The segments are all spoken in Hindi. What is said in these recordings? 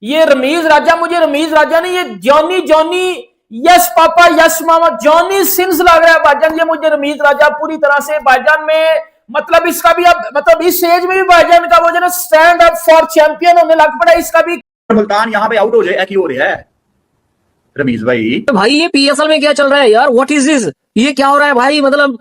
ये रमीज राजा, मुझे रमीज राजा नहीं, ये Johnny Johnny yes papa yes mama Johnny Sins लग रहा है भाईजान। ये मुझे रमीज राजा पूरी तरह से भाईजान में, मतलब इसका भी अब मतलब इस एज में भी भाईजान का वो जो स्टैंड अप फॉर चैंपियन होने लग पड़ा, इसका भी मुल्तान यहाँ पे आउट हो जाए हो रहा है रमीज भाई। तो भाई ये पीएसएल में क्या चल रहा है यार, व्हाट इज दिस, ये क्या हो रहा है भाई। मतलब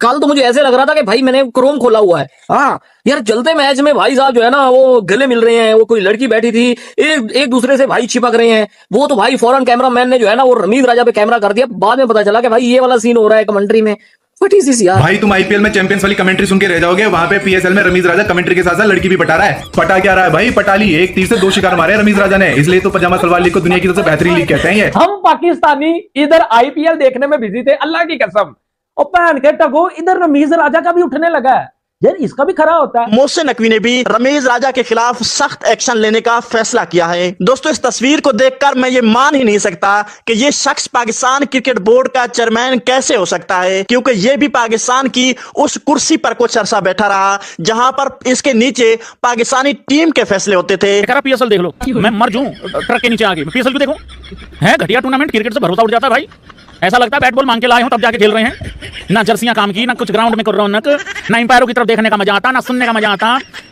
कल तो मुझे ऐसे लग रहा था कि भाई मैंने क्रोम खोला हुआ है। हाँ यार, चलते मैच में भाई साहब जो है ना वो गले मिल रहे हैं, वो कोई लड़की बैठी थी एक दूसरे से भाई चिपक रहे हैं। वो तो भाई फौरन कैमरा मैन ने जो है ना वो रमीज राजा पे कैमरा कर दिया। बाद में पता चला कि भाई ये वाला सीन हो रहा है कमेंट्री में। व्हाट इज दिस यार। भाई तुम आईपीएल में चैंपियंस वाली कमेंट्री सुन के रह जाओगे, वहां पे पीएसएल में रमीज राजा कमेंट्री के साथ साथ लड़की भी पटा रहा है। पटा क्या रहा है भाई, पटाली एक तीर से 2 शिकार मारे रमीज राजा ने, इसलिए तो पजामा सलवार लीग को दुनिया की सबसे बेहतरीन लीग कहते हैं ये। हम पाकिस्तानी इधर आईपीएल देखने में बिजी थे, अल्लाह की कसम, और पहन के टगो इधर रमीज राजा का भी उठने लगा है यार, इसका भी खरा होता है। मोहसिन नकवी ने भी रमीज राजा के खिलाफ सख्त एक्शन लेने का फैसला किया है। दोस्तों, इस तस्वीर को देखकर मैं ये मान ही नहीं सकता कि ये शख्स पाकिस्तान क्रिकेट बोर्ड का चेयरमैन कैसे हो सकता है, क्योंकि ये भी पाकिस्तान की उस कुर्सी पर कुछ अरसा बैठा रहा जहां पर इसके नीचे पाकिस्तानी टीम के फैसले होते थे। पीएसएल देख लो, मैं मर जाऊं ट्रक के नीचे आगे, पीएसएल क्यों देखो, है घटिया टूर्नामेंट, क्रिकेट से भरोसा उठ जाता है भाई। ऐसा लगता है बैट बॉल मांग के लाए हो तब जाके खेल रहे हैं, ना जर्सियां काम की, ना कुछ ग्राउंड में कर रौनक, ना अंपायरों की तरफ देखने का मजा आता, ना सुनने का मजा आता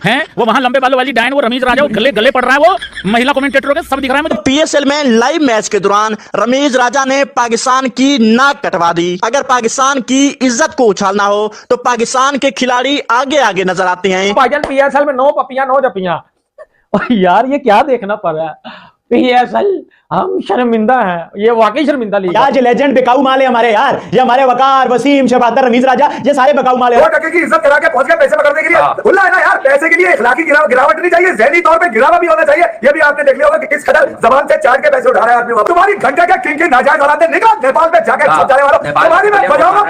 है। वो वहां लंबे बालों वाली डायन, वो रमीज राजा, वो गले गले पड़ रहा है, वो महिला कमेंटेटरों के सब दिख रहा है मुझे। पीएसएल में लाइव मैच के दौरान रमीज राजा ने पाकिस्तान की नाक कटवा दी। अगर पाकिस्तान की इज्जत को उछालना हो तो पाकिस्तान के खिलाड़ी आगे आगे नजर आते हैं। भाईजान पीएसएल में 9 पपियां 9 जपियां, यार ये क्या देखना पड़ रहा है। पीएसएल हम शर्मिंदा हैं, ये वाकई शर्मिंदा लीग है। ये लेजेंड बिकाऊ माल है हमारे यार, ये हमारे वकार वसीम शबादर रमीज राजा, ये सारे बिकाऊ माल है। वो टके की इज्जत करा के पहुंच गए पैसे पकड़ने के लिए, खुला है ना यार, पैसे के लिए इखलाकी गिरावट नहीं चाहिए, ज़हनी तौर पे गिरावा भी होना चाहिए। ये भी आपने देख लिया होगा कि किस कदर जबान से चाट के पैसे उठा रहा है आदमी। तुम्हारी घंटे के किंग नाजायज औलादे निकल नेपाल में जाके छप जाने वाला, तुम्हारी मैं बजाऊंगा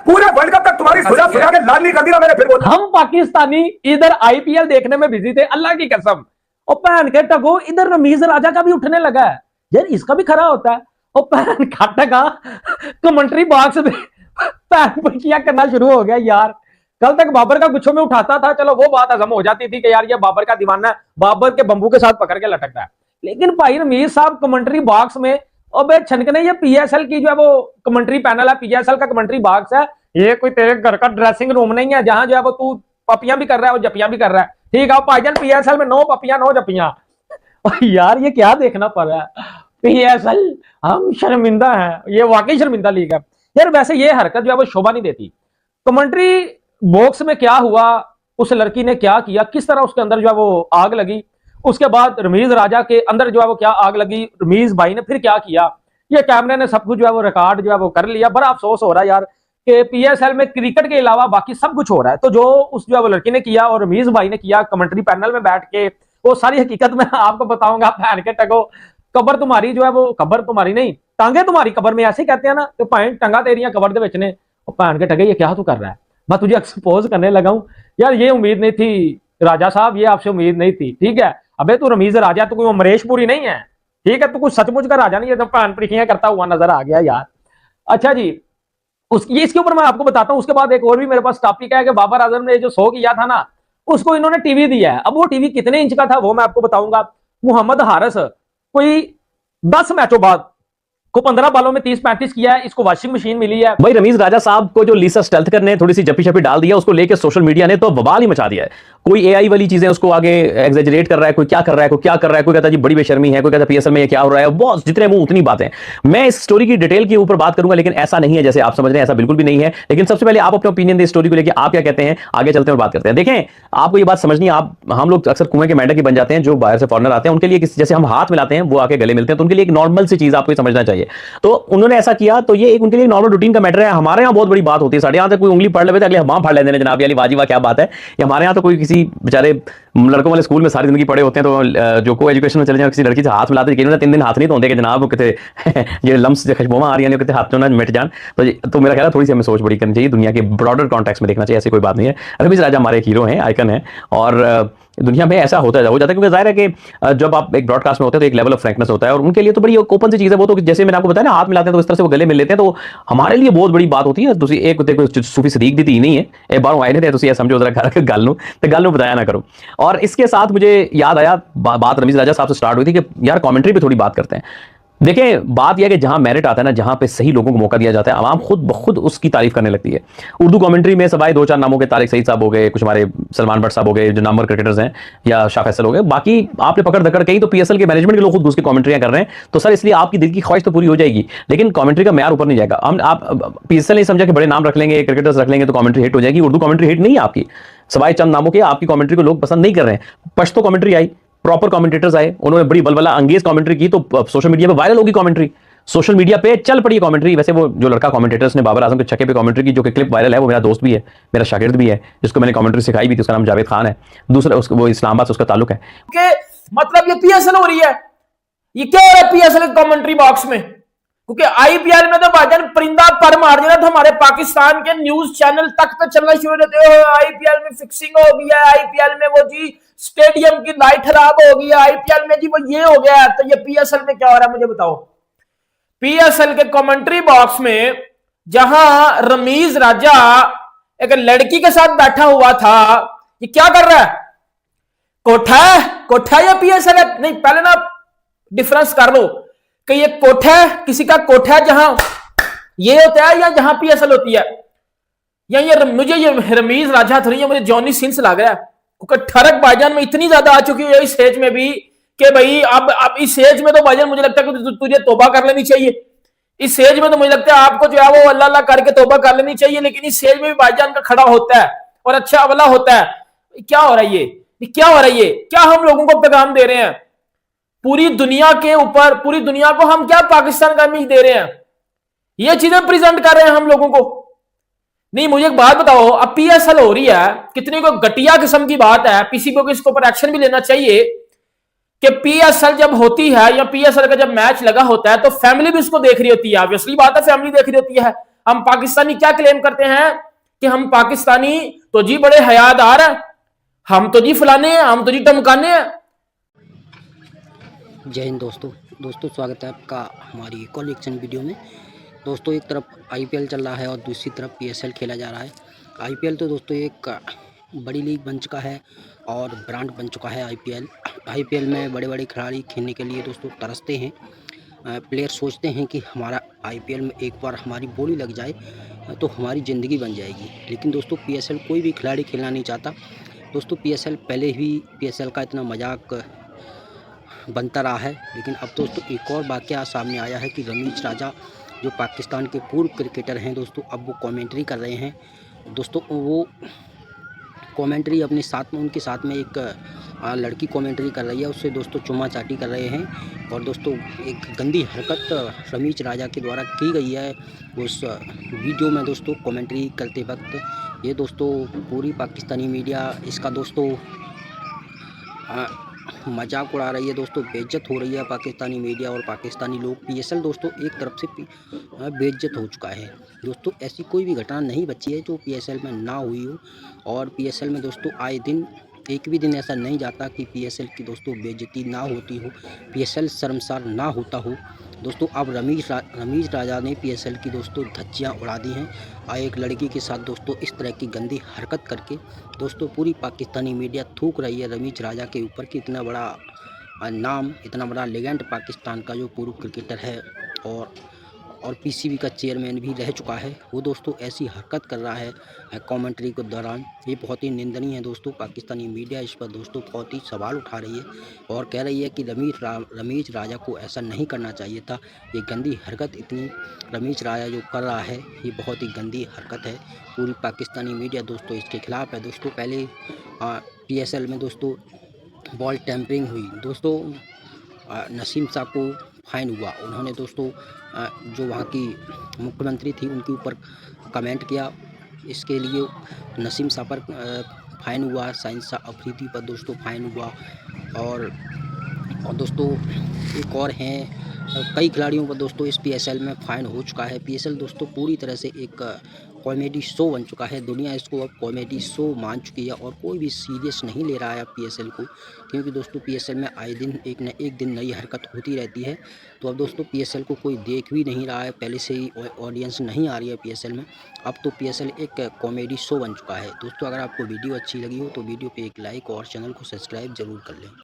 पूरे वर्ल्ड कप तक तुम्हारी सुझा के लाल नहीं कर दी ना मैंने। फिर हम पाकिस्तानी इधर आईपीएल देखने में बिजी थे, अल्लाह की कसम, और पहन के टगो इधर रमीज राजा का भी उठने लगा है यार, इसका भी खरा होता है। और पहन खाटा का कमेंट्री बॉक्स में पहन पकिया करना शुरू हो गया यार। कल तक बाबर का गुच्छों में उठाता था, चलो वो बात हजम हो जाती थी कि यार ये बाबर का दीवाना है, बाबर के बंबू के साथ पकड़ के लटकता है। लेकिन भाई रमीज साहब कमेंट्री बॉक्स में, और छनकने ये पीएसएल की जो है वो कमेंट्री पैनल है, पीएसएल का कमेंट्री बॉक्स है, ये कोई तेरे घर का ड्रेसिंग रूम नहीं है जहां जो है वो तू पपियां भी कर रहा है और जपियां भी कर रहा है। ठीक है भाईजान, पीएसएल में 9 पपियां 9 जपियां, यार ये क्या देखना पड़ रहा है। पीएसएल हम शर्मिंदा हैं, ये वाकई शर्मिंदा लीग है यार। वैसे ये हरकत जो है वो शोभा नहीं देती। कमेंट्री बॉक्स में क्या हुआ, उस लड़की ने क्या किया, किस तरह उसके अंदर जो है वो आग लगी, उसके बाद रमीज राजा के अंदर जो है वो क्या आग लगी, रमीज भाई ने फिर क्या किया, ये कैमरे ने सब कुछ जो है वो रिकॉर्ड जो है वो कर लिया। बड़ा अफसोस हो रहा है यार कि पीएसएल में क्रिकेट के अलावा बाकी सब कुछ हो रहा है। तो जो उस जो है वो लड़की ने किया और रमीज भाई ने किया कमेंट्री पैनल में बैठ के, वो सारी हकीकत मैं आपको बताऊंगा। पहन के टगो कबर तुम्हारी जो है वो, कबर तुम्हारी नहीं, टांगे तुम्हारी कबर में, ऐसे कहते हैं ना, तो भाई टंगा तेरियां कबर दे विच ने। पहन के टगे ये क्या तू कर रहा है, मैं तुझे एक्सपोज करने लगा हूं यार। ये उम्मीद नहीं थी राजा साहब, ये आपसे उम्मीद नहीं थी। ठीक है, अबे तू रमीज राजा, तू कोई अमरेशपुरी नहीं है, ठीक है, तू कुछ सचमुच का राजा नहीं है। तो पहन प्रीखियां करता हुआ नजर आ गया यार। अच्छा जी, ये इसके ऊपर मैं आपको बताता हूं। उसके बाद एक और भी मेरे पास टॉपिक है कि बाबर आजम ने जो शो किया था ना, उसको इन्होंने टीवी दिया है। अब वो टीवी कितने इंच का था वो मैं आपको बताऊंगा। मोहम्मद हारिस कोई 10 मैचों बाद को 15 बालों में 30-35 किया है, इसको वॉशिंग मशीन मिली है। भाई रमीज राजा साहब को जो लीसा स्टेल्थकर ने थोड़ी सी जपी शपी डाल दिया, उसको लेके सोशल मीडिया ने तो बवाल ही मचा दिया है। कोई एआई वाली चीजें उसको आगे एग्जैजरेट कर रहा है, कोई क्या कर रहा है, कोई क्या कर रहा है, कोई कहता है जी बड़ी बेशर्मी है, कोई कहता है पीएसएल में ये क्या हो रहा है, बहुत जितने मुंह उतनी बातें। मैं इस स्टोरी की डिटेल के ऊपर बात करूंगा, लेकिन ऐसा नहीं है जैसे आप समझ रहे हैं, ऐसा बिल्कुल भी नहीं है। लेकिन सबसे पहले आप अपने ओपिनियन दे स्टोरी को लेकर, आप क्या कहते हैं, आगे चलते हैं और बात करते हैं। देखें, आपको ये बात समझनी है, हम लोग अक्सर कुएं के मेंढक ही बन जाते हैं। जो बाहर से फॉरनर आते हैं उनके लिए जैसे हम हाथ मिलाते हैं, वो आके गले मिलते हैं, तो उनके लिए एक नॉर्मल सी चीज आपको समझना चाहिए। तो उन्होंने ऐसा किया, तो ये एक उनके लिए नॉर्मल रूटीन का मैटर है। हमारे यहाँ बहुत बड़ी बात होती है, साढ़े यहाँ तक कोई उंगली पढ़ लेते अगले हम फाड़ लेते हैं, जनाब यानी वाजिबा क्या बात है। ये हमारे यहाँ तो कोई किसी बेचारे लड़कों वाले स्कूल में सारी जिंदगी पढ़े होते हैं, तो जो को एजुकेशन में चले जाए किसी लड़की से हाथ मिलाते हैं, 3 दिन हाथ नहीं धोते कि जनाब वो कहते ये लम्स खुशबुआ आ रही है, कहते हाथ जो ना मिट जान। तो मेरा ख्याल है थोड़ी सी हमें सोच बड़ी करनी चाहिए, दुनिया के ब्रॉडर कॉन्टेक्स्ट में देखना चाहिए, ऐसी कोई बात नहीं है। रमीज राजा हमारे एक हीरो हैं, आइकन है, और दुनिया में ऐसा होता हो जाता है, क्योंकि जाहिर है कि जब आप एक ब्रॉडकास्ट में होते हैं तो एक लेवल ऑफ फ्रैंकनेस होता है, और उनके लिए तो बड़ी ओपन सी चीज़ है। वो तो जैसे मैंने आपको बताया ना, हाथ मिलाते हैं तो इस तरह से वो गले मिल लेते हैं, तो हमारे लिए बहुत बड़ी बात होती है। दूसरी एक सूफी सदीक दी थी नहीं है, एक बार आए थे, तो समझो जरा गल नूं बताया ना करो। और इसके साथ मुझे याद आया, बात रमीज राजा साहब से स्टार्ट हुई थी कि यार कमेंट्री पे थोड़ी बात करते हैं। देखें, बात यह है कि जहां मेरिट आता है ना, जहां पे सही लोगों को मौका दिया जाता है, आवाम खुद ब खुद उसकी तारीफ करने लगती है। उर्दू कमेंट्री में सवाए 2-4 नामों के, तारिक सईद साहब हो गए, कुछ हमारे सलमान भट्ट साहब हो गए जो नामवर क्रिकेटर्स हैं, या शाह फैसल हो गए, बाकी आपने पकड़ धकड़ कही तो पीएसएल के मैनेजमेंट के लोग खुद घुस के कमेंट्रियां कर रहे हैं। तो सर इसलिए आपकी दिल की ख्वाहिश तो पूरी हो जाएगी, लेकिन कमेंट्री का म्यार ऊपर नहीं जाएगा। हम आप पीएसएल नहीं समझा कि बड़े नाम रख लेंगे, क्रिकेटर्स रख लेंगे तो कमेंट्री हिट हो जाएगी। उर्दू कमेंट्री हिट नहीं है आपकी, सवाए चंद नामों के आपकी कमेंट्री को लोग पसंद नहीं कर रहे हैं। पश्तो कमेंट्री आई, प्रॉपर कमेंटेटर्स आए, उन्होंने बड़ी बलबला अंगेज कमेंट्री की, तो सोशल मीडिया पे वायरल होगी कमेंट्री, सोशल मीडिया पे चल पड़ी कमेंट्री। वैसे वो जो लड़का कमेंटेटर्स ने बाबर आजम के छक्के पे कमेंट्री की, जो कि क्लिप वायरल है, वो मेरा दोस्त भी है, मेरा शागिर्द भी है, जिसको मैंने कमेंट्री सिखाई भी थी, उसका नाम जावेद खान है। दूसरा वो इस्लामाबाद से उसका ताल्लुक है। के मतलब ये पीएसएल हो रही है, ये क्या हो रहा है पीएसएल कमेंट्री बॉक्स में? क्योंकि आईपीएल में तो भाईजान परिंदा पर मार देना था, हमारे पाकिस्तान के न्यूज चैनल तक पे चलना शुरू होते हो। आईपीएल में फिक्सिंग हो गई है, आईपीएल में वो जी स्टेडियम की लाइट खराब हो गई है, आईपीएल में जी वो ये हो गया है। तो ये पीएसएल में क्या हो रहा है मुझे बताओ? पीएसएल के कमेंट्री बॉक्स में जहां रमीज राजा एक लड़की के साथ बैठा हुआ था, ये क्या कर रहा है? कोठा या पीएसएल है? नहीं, पहले ना डिफरेंस कर लो कि ये कोठा है, किसी का कोठा है जहां ये होता है या जहां पीएसएल होती है। या ये मुझे ये रमीज राजा थोड़ी, मुझे जॉनी सिंस लग रहा है, क्योंकि ठरक भाईजान में इतनी ज्यादा आ चुकी है इस एज में भी कि भाई अब इस एज में तो भाईजान मुझे लगता है कि तुझे तौबा कर लेनी चाहिए। इस एज में तो मुझे लगता है आपको जो है वो अल्लाह अल्लाह करके तौबा कर लेनी चाहिए, लेकिन इस एज में भी भाईजान का खड़ा होता है और अच्छा अवला होता है। क्या हो रहा है ये क्या हो रहा है? ये क्या हम लोगों को पैगाम दे रहे हैं पूरी दुनिया के ऊपर? पूरी दुनिया को हम क्या पाकिस्तान का इमेज दे रहे हैं? ये चीजें प्रेजेंट कर रहे हैं हम लोगों को। नहीं, मुझे एक बात बताओ, अब पीएसएल हो रही है, कितनी को घटिया किस्म की बात है, पीसीबी को इसके ऊपर एक्शन भी लेना चाहिए कि पीएसएल जब होती है या पीएसएल का जब मैच लगा होता है तो फैमिली भी उसको देख रही होती है। ऑब्वियसली बात है, फैमिली देख रही होती है। हम पाकिस्तानी क्या क्लेम करते हैं कि हम पाकिस्तानी तो जी बड़े हयादार हैं, हम तो जी फलाने हैं, हम तो जी टमकाने हैं। जय हिंद दोस्तों स्वागत है आपका हमारी कलेक्शन वीडियो में। दोस्तों, एक तरफ आईपीएल चल रहा है और दूसरी तरफ पीएसएल खेला जा रहा है। आईपीएल तो दोस्तों एक बड़ी लीग बन चुका है और ब्रांड बन चुका है आईपीएल में बड़े बड़े खिलाड़ी खेलने के लिए दोस्तों तरसते हैं। प्लेयर सोचते हैं कि हमारा आईपीएल में एक बार हमारी बोली लग जाए तो हमारी ज़िंदगी बन जाएगी, लेकिन दोस्तों पीएसएल कोई भी खिलाड़ी खेलना नहीं चाहता। दोस्तों पीएसएल पहले ही पीएसएल का इतना मजाक बनता रहा है, लेकिन अब दोस्तों एक और वाक़या सामने आया है कि रमीज राजा जो पाकिस्तान के पूर्व क्रिकेटर हैं दोस्तों, अब वो कमेंट्री कर रहे हैं। दोस्तों वो कमेंट्री अपने साथ में, उनके साथ में एक लड़की कमेंट्री कर रही है, उससे दोस्तों चुम्मा चाटी कर रहे हैं। और दोस्तों एक गंदी हरकत रमीज राजा के द्वारा की गई है उस वीडियो में दोस्तों कमेंट्री करते वक्त। ये दोस्तों पूरी पाकिस्तानी मीडिया इसका दोस्तों मजाक उड़ा रही है दोस्तों, बेइज्जत हो रही है पाकिस्तानी मीडिया और पाकिस्तानी लोग। पीएसएल दोस्तों एक तरफ से बेइज्जत हो चुका है दोस्तों। ऐसी कोई भी घटना नहीं बची है जो पीएसएल में ना हुई हो, और पीएसएल में दोस्तों आए दिन एक भी दिन ऐसा नहीं जाता कि पीएसएल की दोस्तों बेइज्जती ना होती हो, पीएसएल शर्मसार ना होता हो। दोस्तों अब रमीज राजा ने पीएसएल की दोस्तों धज्जियाँ उड़ा दी हैं एक लड़की के साथ दोस्तों इस तरह की गंदी हरकत करके। दोस्तों पूरी पाकिस्तानी मीडिया थूक रही है रमीज राजा के ऊपर कि इतना बड़ा नाम, इतना बड़ा लेजेंड पाकिस्तान का जो पूर्व क्रिकेटर है और पीसीबी का चेयरमैन भी रह चुका है, वो दोस्तों ऐसी हरकत कर रहा है कमेंट्री के दौरान। ये बहुत ही निंदनीय है दोस्तों। पाकिस्तानी मीडिया इस पर दोस्तों बहुत ही सवाल उठा रही है और कह रही है कि रमीज राजा को ऐसा नहीं करना चाहिए था। ये गंदी हरकत इतनी रमीज राजा जो कर रहा है ये बहुत ही गंदी हरकत है। पूरी पाकिस्तानी मीडिया दोस्तों इसके खिलाफ़ है दोस्तों। पहले पीएसएल में दोस्तों बॉल टैंपरिंग हुई दोस्तों, नसीम साहब को फाइन हुआ, उन्होंने दोस्तों जो वहाँ की मुख्यमंत्री थी उनके ऊपर कमेंट किया, इसके लिए नसीम साहब पर फाइन हुआ, साइंसा अफरीदी पर दोस्तों फाइन हुआ। और दोस्तों एक और हैं, कई खिलाड़ियों पर दोस्तों इस पीएसएल में फाइन हो चुका है। पीएसएल दोस्तों पूरी तरह से एक कॉमेडी शो बन चुका है। दुनिया इसको अब कॉमेडी शो मान चुकी है और कोई भी सीरियस नहीं ले रहा है अब पीएसएल को, क्योंकि दोस्तों पीएसएल में आए दिन एक न एक दिन नई हरकत होती रहती है। तो अब दोस्तों पीएसएल को कोई देख भी नहीं रहा है, पहले से ही ऑडियंस नहीं आ रही है पीएसएल में। अब तो पीएसएल एक कॉमेडी शो बन चुका है। दोस्तों अगर आपको वीडियो अच्छी लगी हो तो वीडियो पे एक लाइक और चैनल को सब्सक्राइब जरूर कर लें।